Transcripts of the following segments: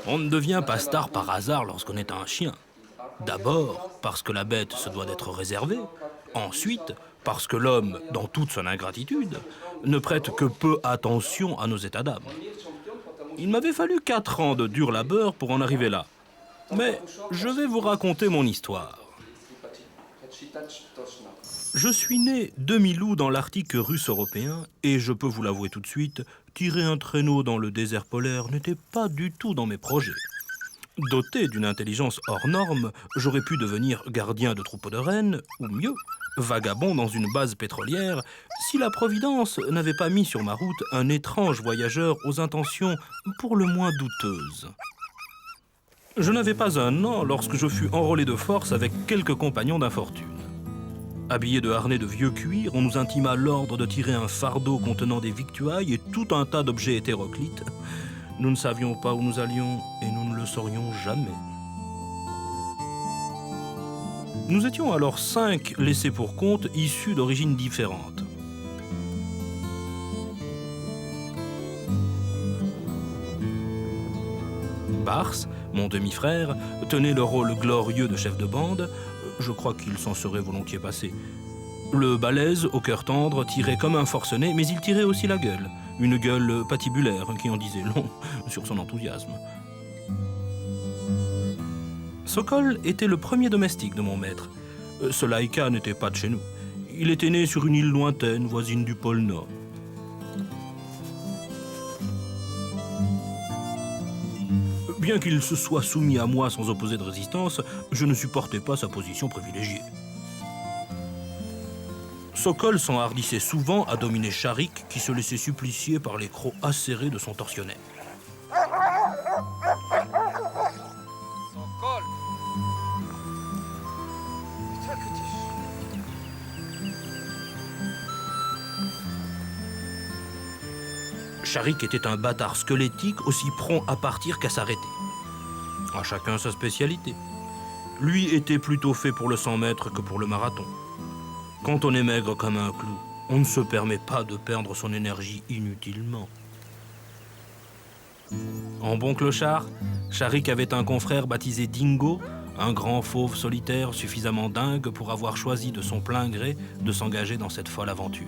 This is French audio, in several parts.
On ne devient pas star par hasard lorsqu'on est un chien. D'abord, parce que la bête se doit d'être réservée. Ensuite, parce que l'homme, dans toute son ingratitude, ne prête que peu attention à nos états d'âme. Il m'avait fallu 4 ans de dur labeur pour en arriver là. Mais je vais vous raconter mon histoire. Je suis né demi-loup dans l'Arctique russe européen et je peux vous l'avouer tout de suite, tirer un traîneau dans le désert polaire n'était pas du tout dans mes projets. Doté d'une intelligence hors norme, j'aurais pu devenir gardien de troupeau de rennes, ou mieux, vagabond dans une base pétrolière, si la Providence n'avait pas mis sur ma route un étrange voyageur aux intentions pour le moins douteuses. Je n'avais pas un an lorsque je fus enrôlé de force avec quelques compagnons d'infortune. Habillés de harnais de vieux cuir, on nous intima l'ordre de tirer un fardeau contenant des victuailles et tout un tas d'objets hétéroclites. Nous ne savions pas où nous allions et nous ne le saurions jamais. Nous étions alors 5 laissés pour compte issus d'origines différentes. Bars, mon demi-frère, tenait le rôle glorieux de chef de bande. Je crois qu'il s'en serait volontiers passé. Le balèze, au cœur tendre, tirait comme un forcené, mais il tirait aussi la gueule. Une gueule patibulaire qui en disait long sur son enthousiasme. Sokol était le premier domestique de mon maître. Ce laïka n'était pas de chez nous. Il était né sur une île lointaine, voisine du pôle Nord. Bien qu'il se soit soumis à moi sans opposer de résistance, je ne supportais pas sa position privilégiée. Sokol s'enhardissait souvent à dominer Sharik, qui se laissait supplicier par les crocs acérés de son tortionnaire. Sokol. Sharik était un bâtard squelettique aussi prompt à partir qu'à s'arrêter. À chacun sa spécialité. Lui était plutôt fait pour le 100 mètres que pour le marathon. Quand on est maigre comme un clou, on ne se permet pas de perdre son énergie inutilement. En bon clochard, Sharik avait un confrère baptisé Dingo, un grand fauve solitaire suffisamment dingue pour avoir choisi de son plein gré de s'engager dans cette folle aventure.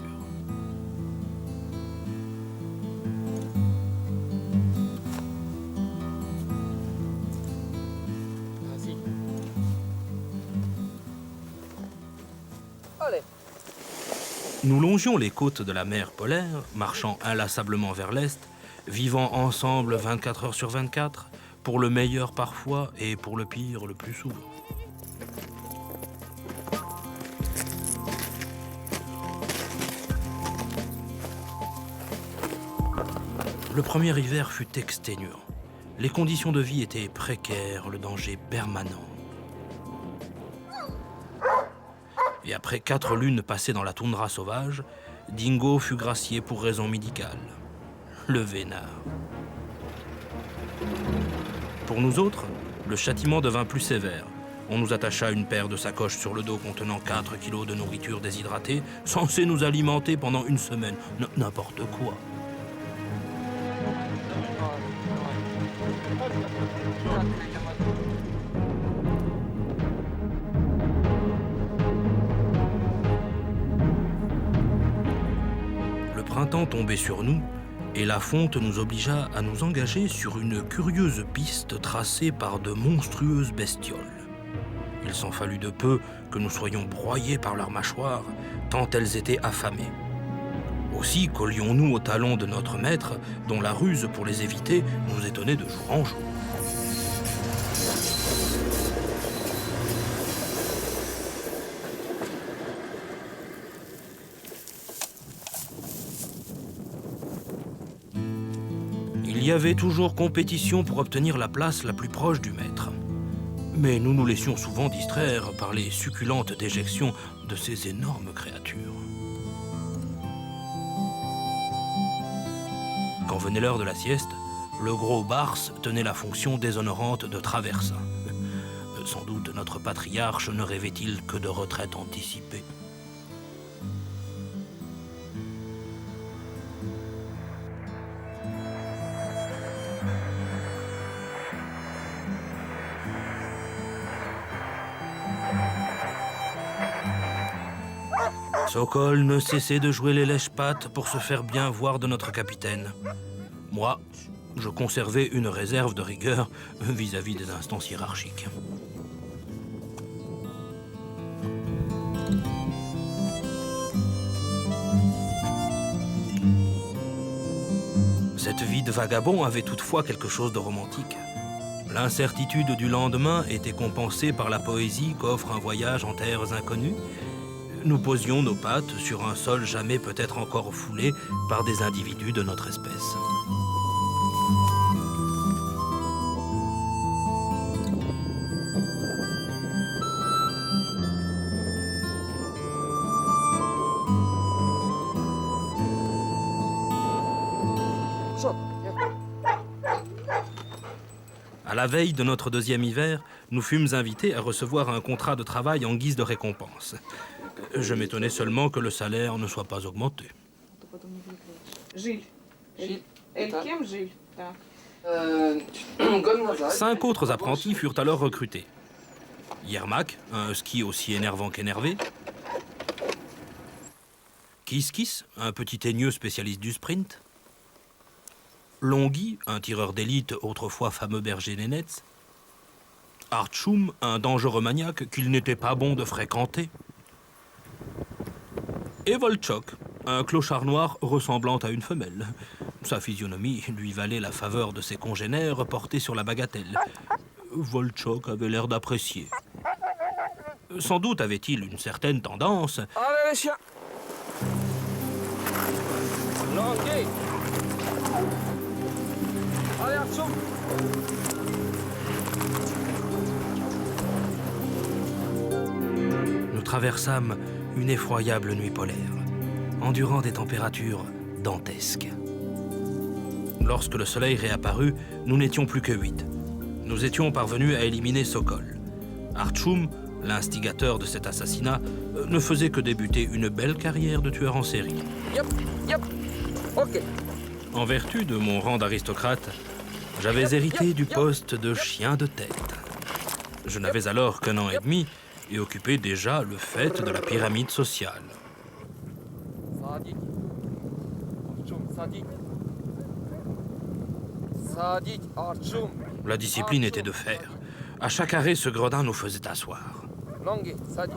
Nous longions les côtes de la mer polaire, marchant inlassablement vers l'est, vivant ensemble 24 heures sur 24, pour le meilleur parfois et pour le pire le plus souvent. Le premier hiver fut exténuant. Les conditions de vie étaient précaires, le danger permanent. Et après 4 lunes passées dans la toundra sauvage, Dingo fut gracié pour raison médicale. Le vénard. Pour nous autres, le châtiment devint plus sévère. On nous attacha une paire de sacoches sur le dos contenant 4 kilos de nourriture déshydratée, censée nous alimenter pendant une semaine. N'importe quoi. Le printemps tombait sur nous et la fonte nous obligea à nous engager sur une curieuse piste tracée par de monstrueuses bestioles. Il s'en fallut de peu que nous soyons broyés par leurs mâchoires, tant elles étaient affamées. Aussi collions-nous aux talons de notre maître, dont la ruse pour les éviter nous étonnait de jour en jour. Il y avait toujours compétition pour obtenir la place la plus proche du maître. Mais nous nous laissions souvent distraire par les succulentes déjections de ces énormes créatures. Quand venait l'heure de la sieste, le gros Bars tenait la fonction déshonorante de traversin. Sans doute notre patriarche ne rêvait-il que de retraite anticipée. Sokol ne cessait de jouer les lèche-pattes pour se faire bien voir de notre capitaine. Moi, je conservais une réserve de rigueur vis-à-vis des instances hiérarchiques. Cette vie de vagabond avait toutefois quelque chose de romantique. L'incertitude du lendemain était compensée par la poésie qu'offre un voyage en terres inconnues. Nous posions nos pattes sur un sol jamais peut-être encore foulé par des individus de notre espèce. À la veille de notre deuxième hiver, nous fûmes invités à recevoir un contrat de travail en guise de récompense. Je m'étonnais seulement que le salaire ne soit pas augmenté. Жиль. Элькем Жиль. Так. 5 autres apprentis furent alors recrutés. Yermak, un ski aussi énervant qu'énervé. Kiskis, un petit teigneux spécialiste du sprint. Longhi, un tireur d'élite autrefois fameux berger Nenets. Artchoum, un dangereux maniaque qu'il n'était pas bon de fréquenter. Et Volchok, un clochard noir ressemblant à une femelle. Sa physionomie lui valait la faveur de ses congénères portés sur la bagatelle. Volchok avait l'air d'apprécier. Sans doute avait-il une certaine tendance. Allez les chiens! Longhi! Allez, Artchoum! Nous traversâmes une effroyable nuit polaire, endurant des températures dantesques. Lorsque le soleil réapparut, nous n'étions plus que 8. Nous étions parvenus à éliminer Sokol. Artchoum, l'instigateur de cet assassinat, ne faisait que débuter une belle carrière de tueur en série. Yep, ok. En vertu de mon rang d'aristocrate, j'avais hérité du poste de chien de tête. Je n'avais alors qu'1 an et demi et occupais déjà le faîte de la pyramide sociale. Sadik. Artchoum, Sadik. Sadik, Artchoum. La discipline était de fer. À chaque arrêt, ce gredin nous faisait asseoir. Longhi, Sadik.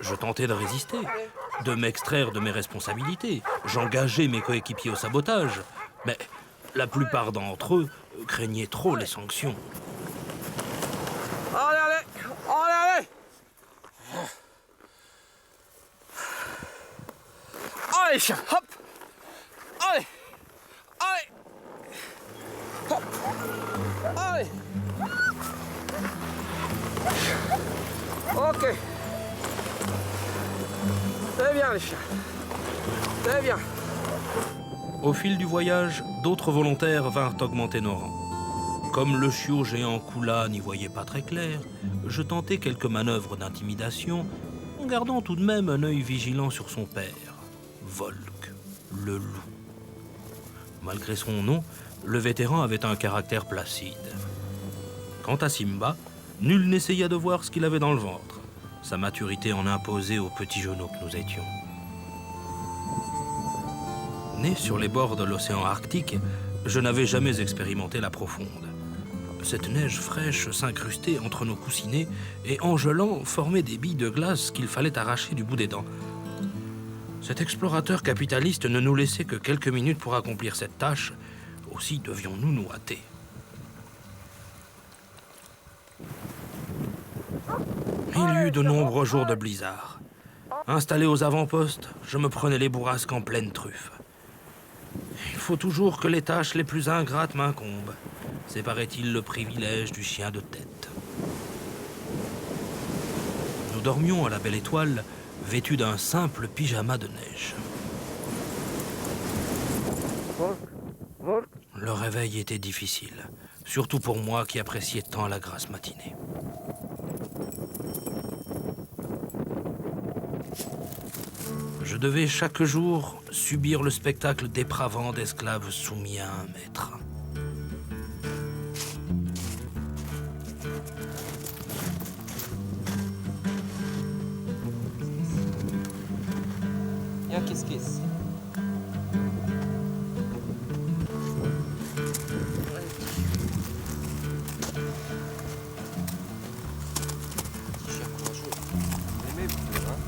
Je tentais de résister, de m'extraire de mes responsabilités. J'engageais mes coéquipiers au sabotage. Mais la plupart d'entre eux craignaient trop les sanctions. Allez, allez! Allez, allez! Allez, chien, hop! Allez! Allez! Hop! Allez! Ok. Très bien, les chiens. Très bien. Au fil du voyage, d'autres volontaires vinrent augmenter nos rangs. Comme le chiot géant Kula n'y voyait pas très clair, je tentai quelques manœuvres d'intimidation, en gardant tout de même un œil vigilant sur son père, Volk, le loup. Malgré son nom, le vétéran avait un caractère placide. Quant à Simba, nul n'essaya de voir ce qu'il avait dans le ventre. Sa maturité en imposait aux petits genoux que nous étions. Né sur les bords de l'océan Arctique, je n'avais jamais expérimenté la profonde. Cette neige fraîche s'incrustait entre nos coussinets et, en gelant, formait des billes de glace qu'il fallait arracher du bout des dents. Cet explorateur capitaliste ne nous laissait que quelques minutes pour accomplir cette tâche, aussi devions-nous nous hâter. Il y eut de nombreux jours de blizzard. Installé aux avant-postes, je me prenais les bourrasques en pleine truffe. Il faut toujours que les tâches les plus ingrates m'incombent. C'est, paraît-il, le privilège du chien de tête. Nous dormions à la belle étoile, vêtus d'un simple pyjama de neige. Le réveil était difficile, surtout pour moi qui appréciais tant la grasse matinée. Je devais chaque jour subir le spectacle dépravant d'esclaves soumis à un maître. Viens, kiss-kiss. Chien courageux. Vous aimez, vous deux, hein?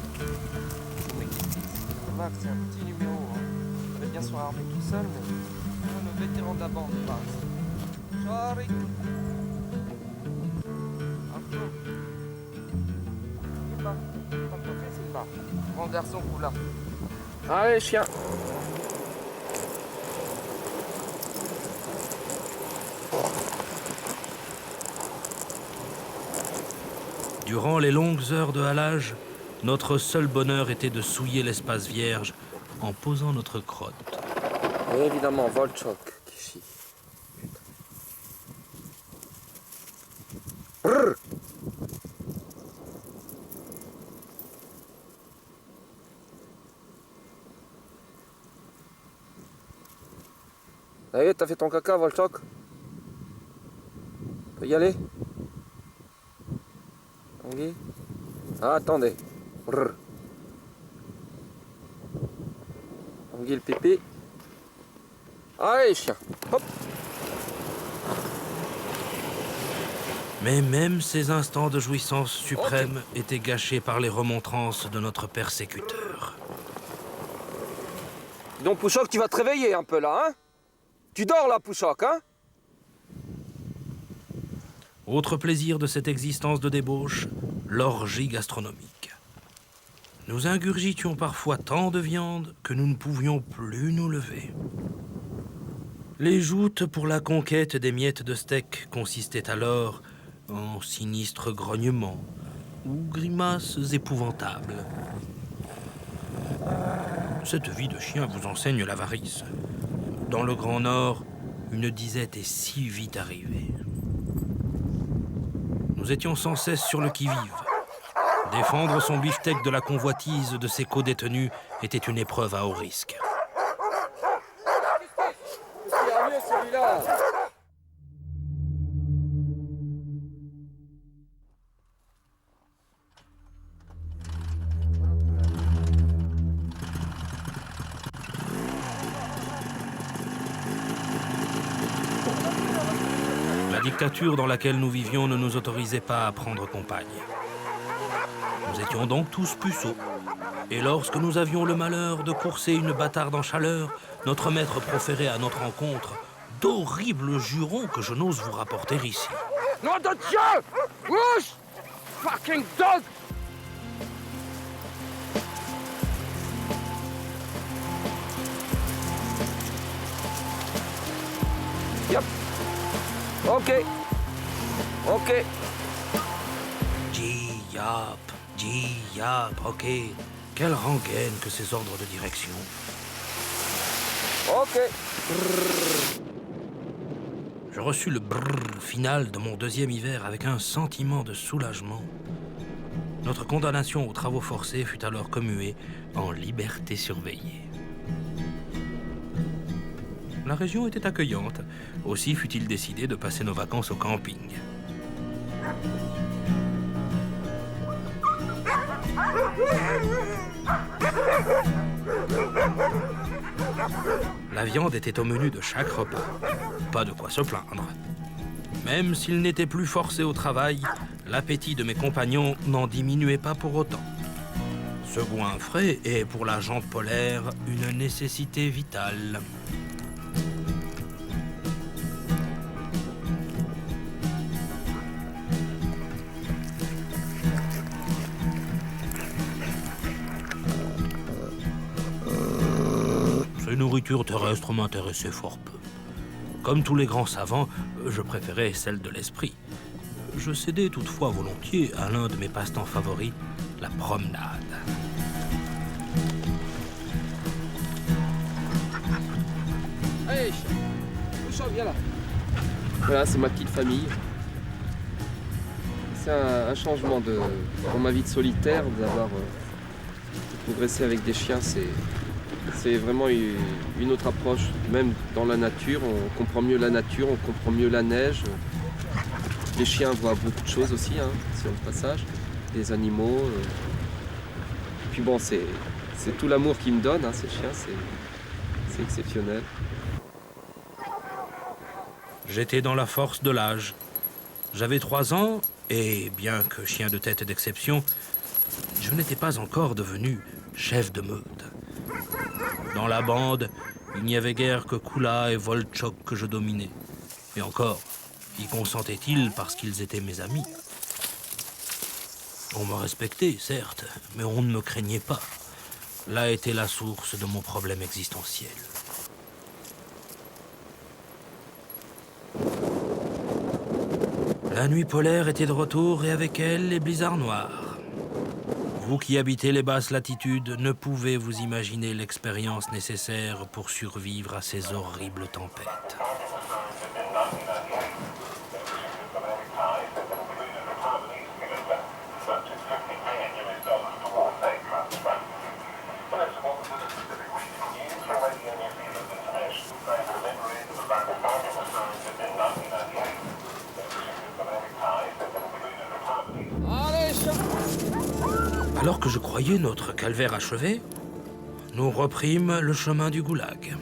Toujours mes kiss-kiss. Remarque, c'est un petit numéro, hein. Il va bien se armé tout seul, mais le vétéran de la bande passe. Charlie. Arthur. Simba. Pas de café, Simba. Grand garçon poulain. Allez, chien. Durant les longues heures de halage, notre seul bonheur était de souiller l'espace vierge en posant notre crotte. Et évidemment, Volchok qui chie. Brrr. Ça y est, t'as fait ton caca, Volchok? Peut y aller? Tanguy? Ah, attendez. Brrr. Tanguy le pipi. Allez, chien. Hop. Mais même ces instants de jouissance suprême étaient gâchés par les remontrances de notre persécuteur. Donc, Pouchok, tu vas te réveiller un peu là, hein? Tu dors là, Pouchok, hein? Autre plaisir de cette existence de débauche, l'orgie gastronomique. Nous ingurgitions parfois tant de viande que nous ne pouvions plus nous lever. Les joutes pour la conquête des miettes de steak consistaient alors en sinistres grognements ou grimaces épouvantables. Cette vie de chien vous enseigne l'avarice. Dans le Grand Nord, une disette est si vite arrivée. Nous étions sans cesse sur le qui-vive. Défendre son beefsteak de la convoitise de ses co-détenus était une épreuve à haut risque. La dictature dans laquelle nous vivions ne nous autorisait pas à prendre compagne. Nous étions donc tous puceaux. Et lorsque nous avions le malheur de courser une bâtarde en chaleur, notre maître proférait à notre rencontre d'horribles jurons que je n'ose vous rapporter ici. Nom de Dieu! Rouge! Fucking dog! Yep. Ok. Ok. Yap, ok. Quelle rengaine que ces ordres de direction. Ok. Je reçus le brrr final de mon deuxième hiver avec un sentiment de soulagement. Notre condamnation aux travaux forcés fut alors commuée en liberté surveillée. La région était accueillante. Aussi fut-il décidé de passer nos vacances au camping. La viande était au menu de chaque repas. Pas de quoi se plaindre. Même s'il n'était plus forcé au travail, l'appétit de mes compagnons n'en diminuait pas pour autant. Ce goût frais est pour la jante polaire une nécessité vitale. Ces nourritures terrestres m'intéressaient fort peu. Comme tous les grands savants, je préférais celle de l'esprit. Je cédais toutefois volontiers à l'un de mes passe-temps favoris, la promenade. Allez, Pouchok, viens là. Voilà, c'est ma petite famille. C'est un changement dans ma vie de solitaire, d'avoir progressé avec des chiens. C'est vraiment une autre approche, même dans la nature. On comprend mieux la nature, on comprend mieux la neige. Les chiens voient beaucoup de choses aussi, hein, sur le passage. Des animaux. Puis bon, c'est c'est tout l'amour qu'il me donne, hein, ces chiens, c'est exceptionnel. J'étais dans la force de l'âge. J'avais 3 ans et, bien que chien de tête d'exception, je n'étais pas encore devenu chef de meute. Dans la bande, il n'y avait guère que Kula et Voltchok que je dominais. Et encore, y consentaient-ils parce qu'ils étaient mes amis. On me respectait, certes, mais on ne me craignait pas. Là était la source de mon problème existentiel. La nuit polaire était de retour et avec elle les blizzards noirs. Vous qui habitez les basses latitudes ne pouvez vous imaginer l'expérience nécessaire pour survivre à ces horribles tempêtes. Alors que je croyais notre calvaire achevé, nous reprîmes le chemin du goulag.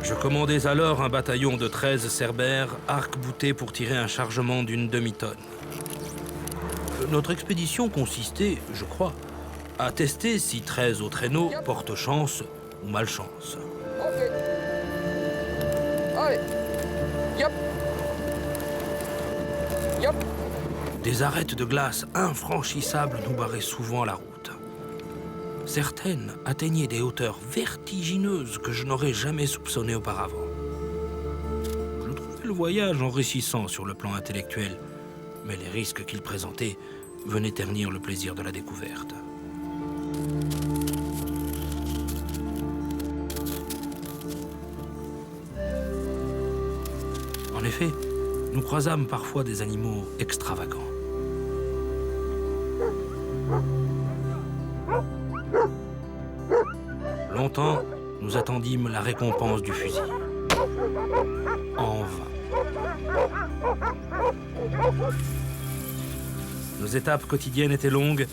Je commandais alors un bataillon de 13 cerbères arc-boutés pour tirer un chargement d'une demi-tonne. Notre expédition consistait, je crois, à tester si 13 au traîneau portent chance ou malchance. Ok. Allez. Yep. Yep. Des arêtes de glace infranchissables nous barraient souvent la route. Certaines atteignaient des hauteurs vertigineuses que je n'aurais jamais soupçonnées auparavant. Je trouvais le voyage enrichissant sur le plan intellectuel, mais les risques qu'il présentait venaient ternir le plaisir de la découverte. En effet, nous croisâmes parfois des animaux extravagants. Longtemps, nous attendîmes la récompense du fusil. En vain. Nos étapes quotidiennes étaient longues,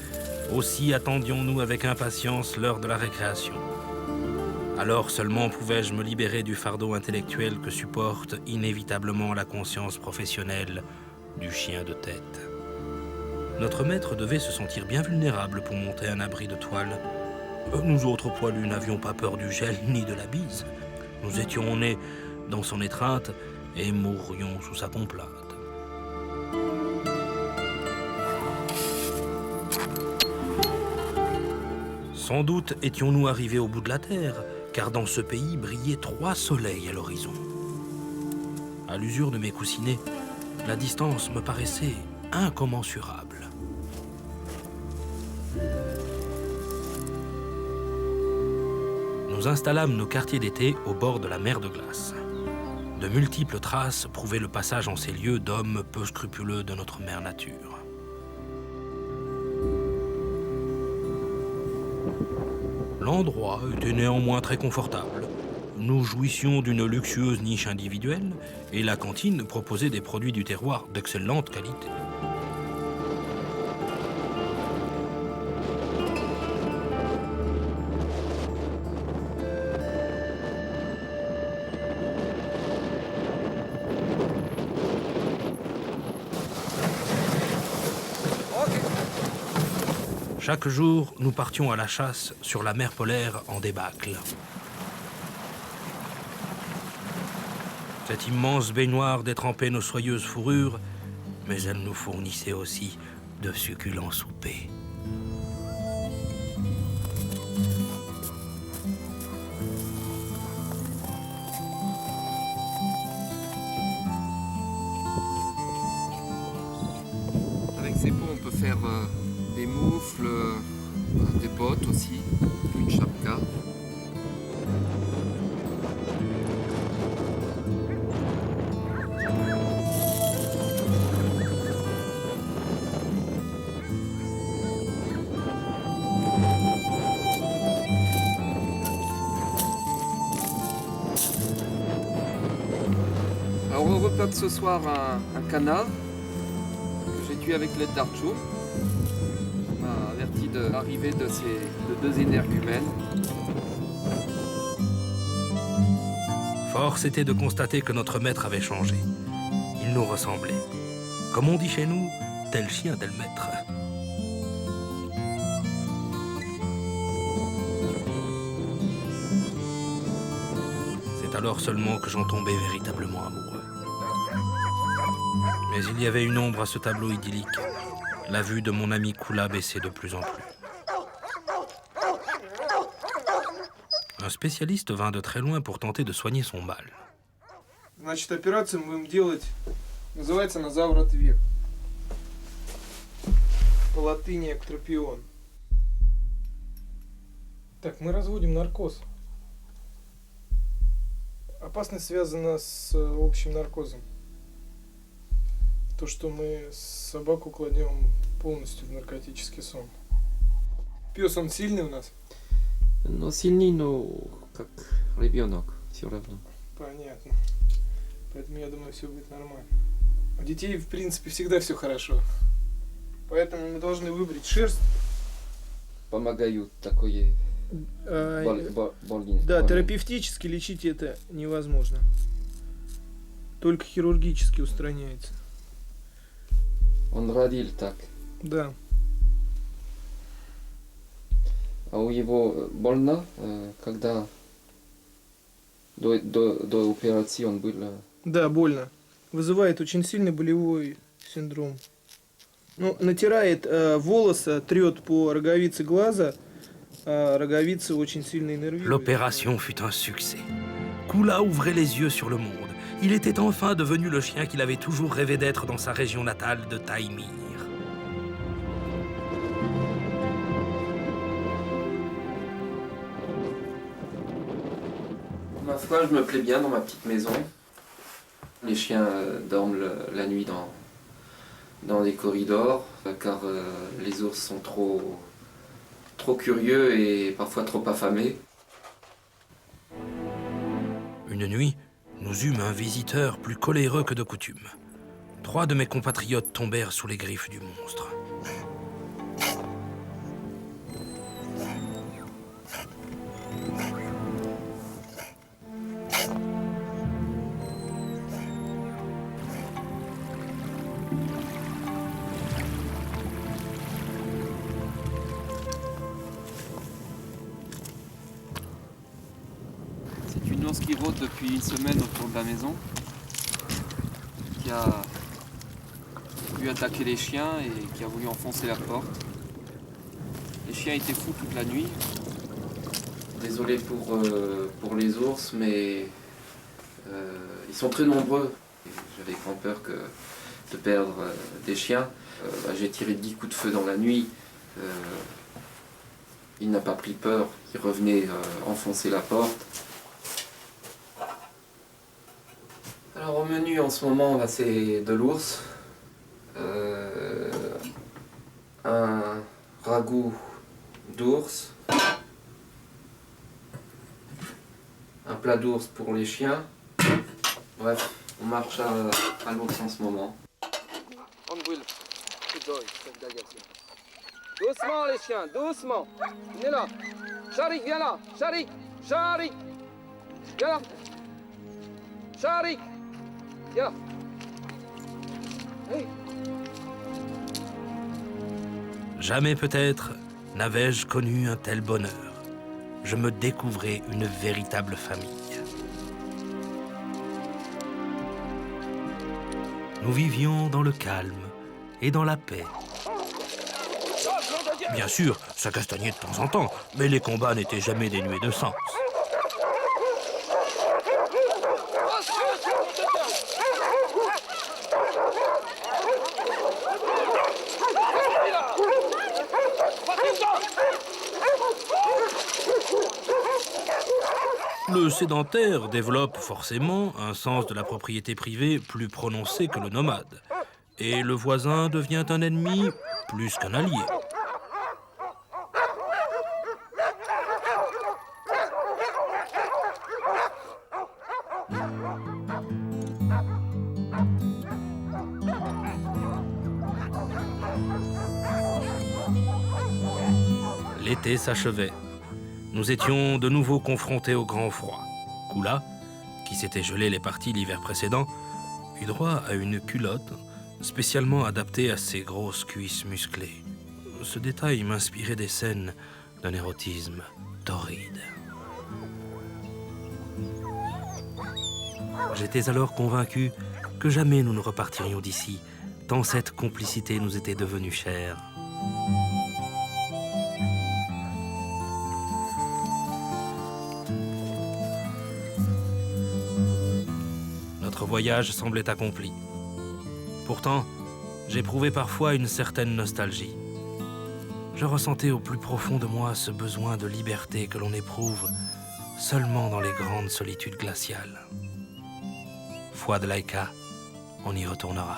aussi attendions-nous avec impatience l'heure de la récréation. Alors seulement pouvais-je me libérer du fardeau intellectuel que supporte inévitablement la conscience professionnelle du chien de tête. Notre maître devait se sentir bien vulnérable pour monter un abri de toile. Nous autres poilus n'avions pas peur du gel ni de la bise. Nous étions nés dans son étreinte et mourrions sous sa complainte. Sans doute étions-nous arrivés au bout de la terre, car dans ce pays brillaient 3 soleils à l'horizon. À l'usure de mes coussinets, la distance me paraissait incommensurable. Nous installâmes nos quartiers d'été au bord de la mer de glace. De multiples traces prouvaient le passage en ces lieux d'hommes peu scrupuleux de notre mère nature. L'endroit était néanmoins très confortable. Nous jouissions d'une luxueuse niche individuelle et la cantine proposait des produits du terroir d'excellente qualité. Chaque jour, nous partions à la chasse sur la mer polaire en débâcle. Cette immense baignoire détrempait nos soyeuses fourrures, mais elle nous fournissait aussi de succulents soupers. Avec ces pots, on peut faire des moufles, des bottes aussi, une chapka. Alors au repas de ce soir, un canard que j'ai tué avec l'aide d'Archo. m'a averti de l'arrivée de ces deux énergumènes. Force était de constater que notre maître avait changé. Il nous ressemblait. Comme on dit chez nous, tel chien, tel maître. C'est alors seulement que j'en tombais véritablement amoureux. Mais il y avait une ombre à ce tableau idyllique. La vue de mon ami Kula baissait de plus en plus. Un spécialiste vint de très loin pour tenter de soigner son mal. Значит, операцию мы будем делать, называется на заворот вверх. По латыни эктропион. Так, мы разводим наркоз. Опасность связана с общим наркозом. То, что мы собаку кладем полностью в наркотический сон. Пес, он сильный у нас? Но сильней, но как ребенок все равно. Понятно. Поэтому я думаю, все будет нормально. У детей, в принципе, всегда все хорошо. Поэтому мы должны выбрать шерсть. Помогают такое больницы. Да, терапевтически лечить это невозможно. Только хирургически устраняется. Он родил так. Да. А у его больно, когда до операции он был... Да, больно. Вызывает очень сильный болевой синдром. Ну, натирает волосы, трет по роговице глаза, а роговица очень сильно иннервирует. L'opération fut un succès. Kula ouvrait les yeux sur le monde. Il était enfin devenu le chien qu'il avait toujours rêvé d'être dans sa région natale de Taïmir. Ma foi, je me plais bien dans ma petite maison. Les chiens dorment la nuit dans les corridors, car les ours sont trop curieux et parfois trop affamés. Une nuit, nous eûmes un visiteur plus coléreux que de coutume. 3 de mes compatriotes tombèrent sous les griffes du monstre. C'est une ours qui rôde depuis une semaine autour de la maison, qui a pu attaquer les chiens et qui a voulu enfoncer la porte. Les chiens étaient fous toute la nuit. Désolé pour les ours, mais ils sont très nombreux. J'avais grand peur de perdre des chiens. J'ai tiré 10 coups de feu dans la nuit. Il n'a pas pris peur, il revenait enfoncer la porte. Alors au menu en ce moment, là, c'est de l'ours, un ragoût d'ours, un plat d'ours pour les chiens. Bref, on marche à l'ours en ce moment. Doucement les chiens, doucement. Venez là. Sharik, viens là. Sharik, Sharik. Viens là. Sharik. Viens là. Hey. Jamais peut-être n'avais-je connu un tel bonheur. Je me découvrais une véritable famille. Nous vivions dans le calme et dans la paix. Bien sûr, ça castagnait de temps en temps, mais les combats n'étaient jamais dénués de sens. Le sédentaire développe forcément un sens de la propriété privée plus prononcé que le nomade. Et le voisin devient un ennemi plus qu'un allié. L'été s'achevait. Nous étions de nouveau confrontés au grand froid. Kula, qui s'était gelé les parties l'hiver précédent, eut droit à une culotte spécialement adaptée à ses grosses cuisses musclées. Ce détail m'inspirait des scènes d'un érotisme torride. J'étais alors convaincu que jamais nous ne repartirions d'ici, tant cette complicité nous était devenue chère. Notre voyage semblait accompli. Pourtant, j'éprouvais parfois une certaine nostalgie. Je ressentais au plus profond de moi ce besoin de liberté que l'on éprouve seulement dans les grandes solitudes glaciales. Foi de Laika, on y retournera.